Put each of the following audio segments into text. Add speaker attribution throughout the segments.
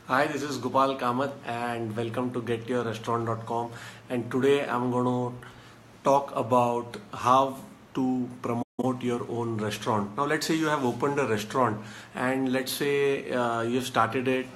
Speaker 1: Hi, this is Gopal Kamath and welcome to Getyourrestaurant.com. And today I'm going to talk about how to promote your own restaurant. Now, let's say you have opened a restaurant and let's say you've started it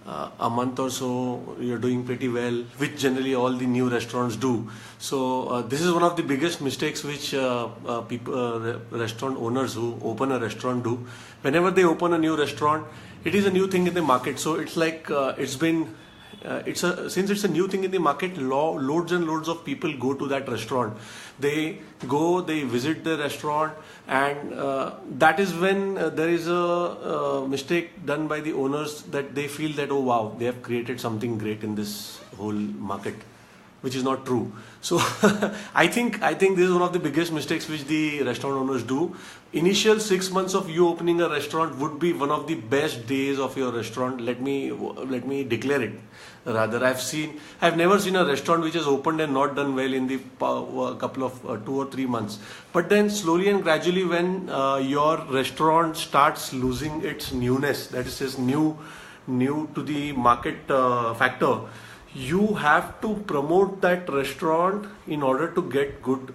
Speaker 1: a month or so, you're doing pretty well, which generally all the new restaurants do. So this is one of the biggest mistakes which restaurant owners who open a restaurant do. Whenever they open a new restaurant, it is a new thing in the market. So it's like since it's a new thing in the market, loads and loads of people go to that restaurant. They visit the restaurant, and that is when there is a mistake done by the owners, that they feel that, oh wow, they have created something great in this whole market, which is not true. So I think this is one of the biggest mistakes which the restaurant owners do. Initial 6 months of you opening a restaurant would be one of the best days of your restaurant. Let me declare it. Rather, I've never seen a restaurant which has opened and not done well in the couple of 2 or 3 months. But then slowly and gradually, when your restaurant starts losing its newness, that is new to the market factor, you have to promote that restaurant in order to get good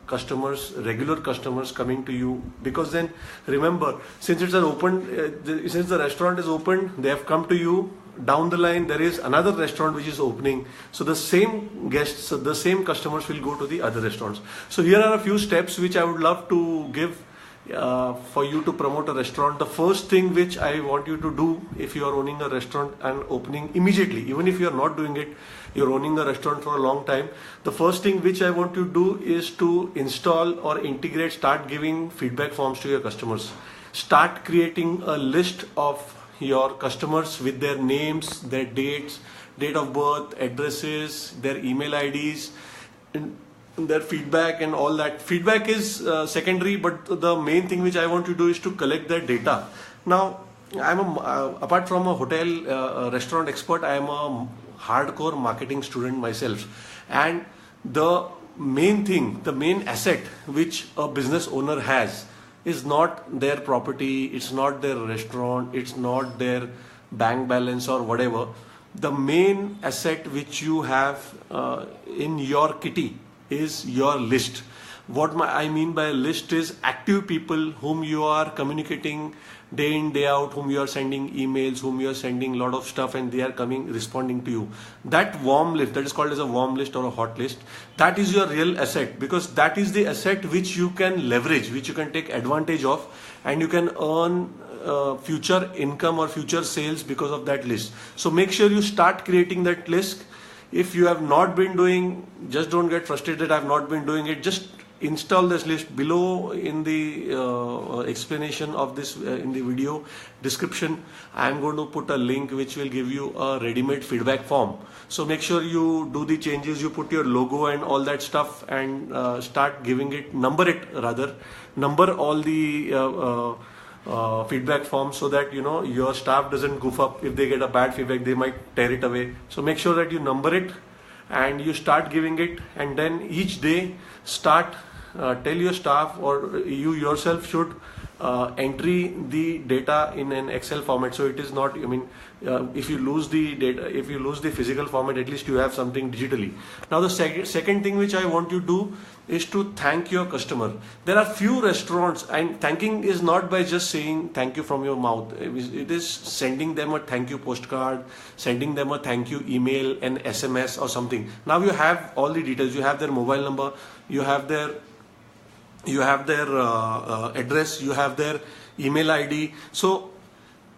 Speaker 1: customers, regular customers coming to you. Because then remember, since the restaurant is open, they have come to you. Down the line, there is another restaurant which is opening, so the same guests, the same customers will go to the other restaurants. So here are a few steps which I would love to give for you to promote a restaurant. The first thing which I want you to do, if you are owning a restaurant and opening immediately, even if you are not doing it, you're owning a restaurant for a long time, the first thing which I want you to do is to install or start giving feedback forms to your customers. Start creating a list of your customers with their names, their dates, date of birth, addresses, their email IDs, and their feedback and all that. Feedback is secondary, but the main thing which I want to do is to collect their data. Now, apart from a hotel restaurant expert, I am a hardcore marketing student myself, and the main asset which a business owner has is not their property, it's not their restaurant, it's not their bank balance or whatever. The main asset which you have in your kitty is your list. What I mean by list is active people whom you are communicating day in, day out, whom you are sending emails, whom you are sending a lot of stuff, and they are responding to you. That warm list, that is called as a warm list or a hot list, that is your real asset, because that is the asset which you can leverage, which you can take advantage of, and you can earn future income or future sales because of that list. So make sure you start creating that list. If you have not been doing, just don't get frustrated, I've not been doing it. Just install this list. Below in the explanation of this, in the video description, I am going to put a link which will give you a ready-made feedback form. So make sure you do the changes, you put your logo and all that stuff, and start giving it, number all the feedback form, so that your staff doesn't goof up. If they get a bad feedback, they might tear it away. So make sure that you number it and you start giving it, and then each day tell your staff, or you yourself should entry the data in an Excel format. So it is not, if you lose the data, if you lose the physical format, at least you have something digitally. Now the second thing which I want you to do is to thank your customer. There are few restaurants, and thanking is not by just saying thank you from your mouth. It is sending them a thank you postcard, sending them a thank you email, an SMS or something. Now you have all the details. You have their mobile number, you have their address, you have their email ID. So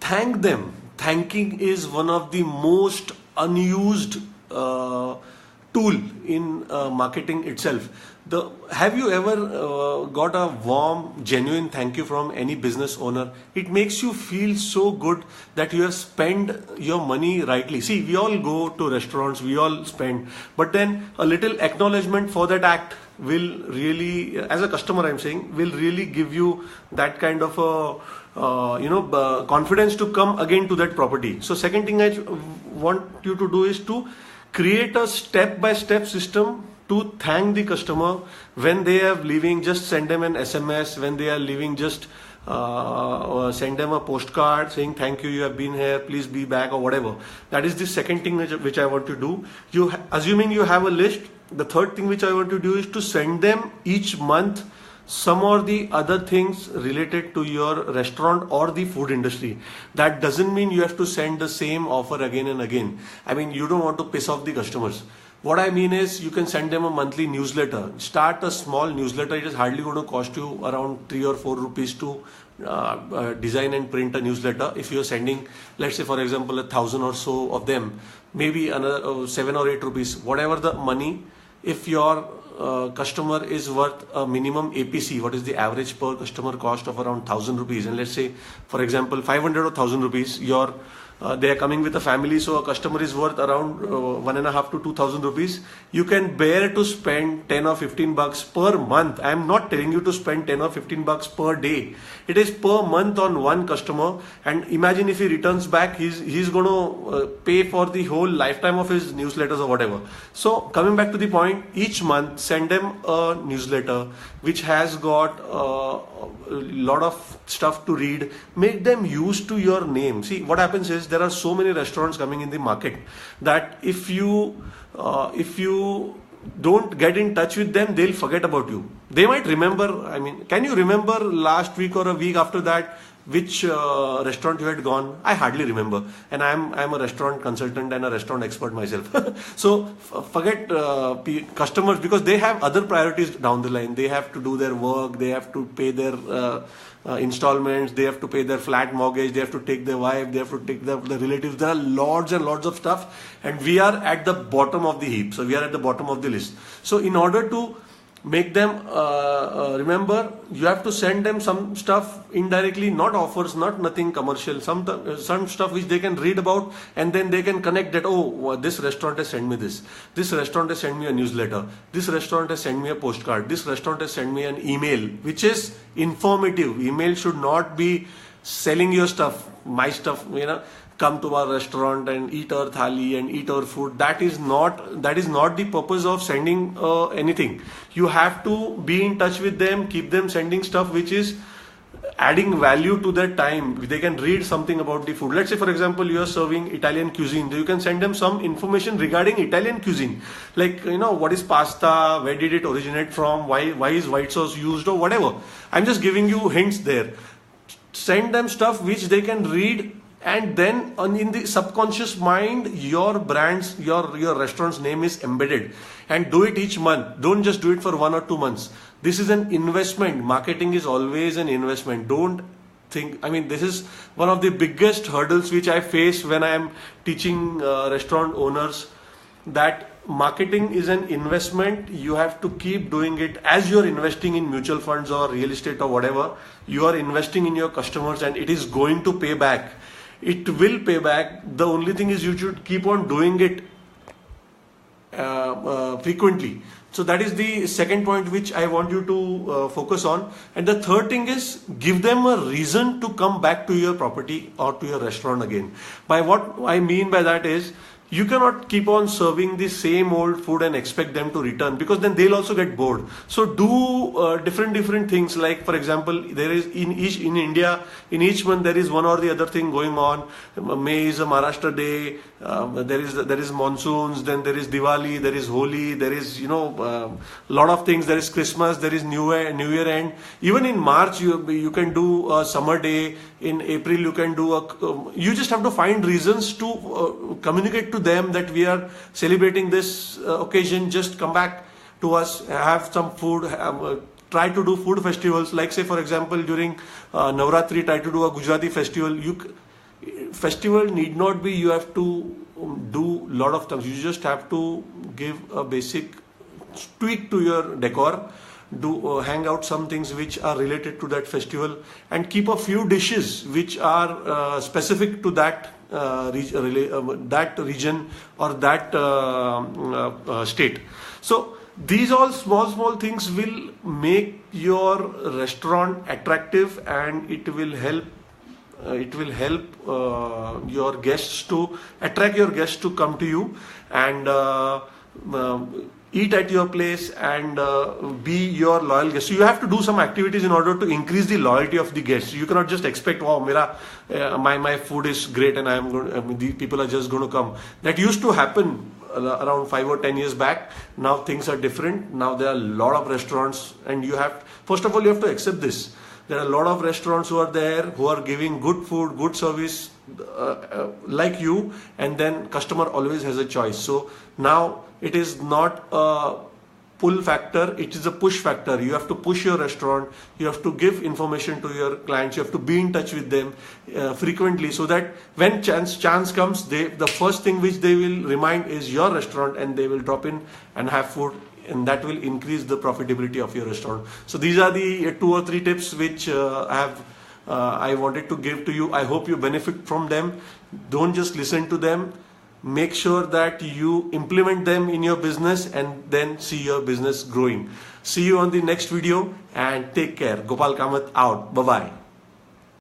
Speaker 1: thank them. Thanking is one of the most unused tool in marketing itself. Have you ever got a warm, genuine thank you from any business owner? It makes you feel so good that you have spent your money rightly. See, we all go to restaurants, we all spend, but then a little acknowledgement for that act will really, as a customer I'm saying, will really give you that kind of a confidence to come again to that property. So second thing I want you to do is to create a step-by-step system to thank the customer when they are leaving. Just send them an SMS. When they are leaving, just send them a postcard saying thank you, you have been here, please be back, or whatever. That is the second thing which I want to do. Assuming you have a list, the third thing which I want to do is to send them each month some or the other things related to your restaurant or the food industry. That doesn't mean you have to send the same offer again and again. I mean, you don't want to piss off the customers. What I mean is you can send them a monthly newsletter. Start a small newsletter. It is hardly going to cost you around 3 or 4 rupees to design and print a newsletter. If you're sending, let's say for example, 1,000 or so of them, maybe another 7 or 8 rupees, whatever the money. If your customer is worth a minimum APC, what is the average per customer cost of around 1,000 rupees, and let's say for example 500 or 1,000 rupees, they are coming with a family, so a customer is worth around 1.5 to 2,000 rupees. You can bear to spend 10 or 15 bucks per month. I am not telling you to spend 10 or 15 bucks per day. It is per month on one customer, and imagine if he returns back, he's going to pay for the whole lifetime of his newsletters or whatever. So coming back to the point, each month send them a newsletter which has got a lot of stuff to read. Make them used to your name. See, what happens is there are so many restaurants coming in the market that if you don't get in touch with them, they'll forget about you. They might remember. I mean, can you remember last week or a week after that which restaurant you had gone? I hardly remember, and I'm a restaurant consultant and a restaurant expert myself. So forget customers, because they have other priorities down the line. They have to do their work, they have to pay their installments, they have to pay their flat mortgage, they have to take their wife, they have to take the relatives. There are lots and lots of stuff, and we are at the bottom of the heap. So we are at the bottom of the list. So in order to make them remember, you have to send them some stuff indirectly, not offers, not nothing commercial, some stuff which they can read about, and then they can connect that, oh, this restaurant has sent me this restaurant has sent me a newsletter, this restaurant has sent me a postcard, this restaurant has sent me an email which is informative. Email should not be selling your stuff, my stuff, come to our restaurant and eat our thali and eat our food. That is not the purpose of sending anything. You have to be in touch with them, keep them sending stuff which is adding value to their time. They can read something about the food. Let's say for example you are serving Italian cuisine. You can send them some information regarding Italian cuisine, like what is pasta, where did it originate from, why is white sauce used, or whatever. I'm just giving you hints there. Send them stuff which they can read, and then in the subconscious mind, your brand's, your restaurant's name is embedded. And do it each month. Don't just do it for 1 or 2 months. This is an investment. Marketing is always an investment. Don't think, this is one of the biggest hurdles which I face when I am teaching restaurant owners, that marketing is an investment. You have to keep doing it as you're investing in mutual funds or real estate or whatever. You are investing in your customers, and it is going to pay back. It will pay back. The only thing is you should keep on doing it frequently. So that is the second point which I want you to focus on. And the third thing is, give them a reason to come back to your property or to your restaurant again. By what I mean by that is, you cannot keep on serving the same old food and expect them to return, because then they'll also get bored. So do different things. Like for example, there is in India, in each month there is one or the other thing going on. May is a Maharashtra Day. There is monsoons. Then there is Diwali. There is Holi. There is lot of things. There is Christmas. There is New Year end. Even in March you can do a summer day. In April you can do you just have to find reasons to communicate to them that we are celebrating this occasion. Just come back to us, have some food, try to do food festivals. Like say for example during Navratri, try to do a Gujarati festival. Festival need not be you have to do lot of things. You just have to give a basic tweak to your decor. Hang out some things which are related to that festival, and keep a few dishes which are specific to that region or that state. So these all small things will make your restaurant attractive, and it will help your guests to attract your guests to come to you. And eat at your place and be your loyal guest. So you have to do some activities in order to increase the loyalty of the guests. You cannot just expect, wow, my food is great and the people are just going to come. That used to happen around 5 or 10 years back. Now things are different. Now there are a lot of restaurants, and first of all, you have to accept this. There are a lot of restaurants who are there, who are giving good food, good service, like you, and then customer always has a choice. So now it is not a pull factor, it is a push factor. You have to push your restaurant, you have to give information to your clients, you have to be in touch with them frequently, so that when chance comes, the first thing which they will remind is your restaurant, and they will drop in and have food, and that will increase the profitability of your restaurant. So these are the 2 or 3 tips which I wanted to give to you. I hope you benefit from them. Don't just listen to them. Make sure that you implement them in your business and then see your business growing. See you on the next video and take care. Gopal Kamath out. Bye-bye.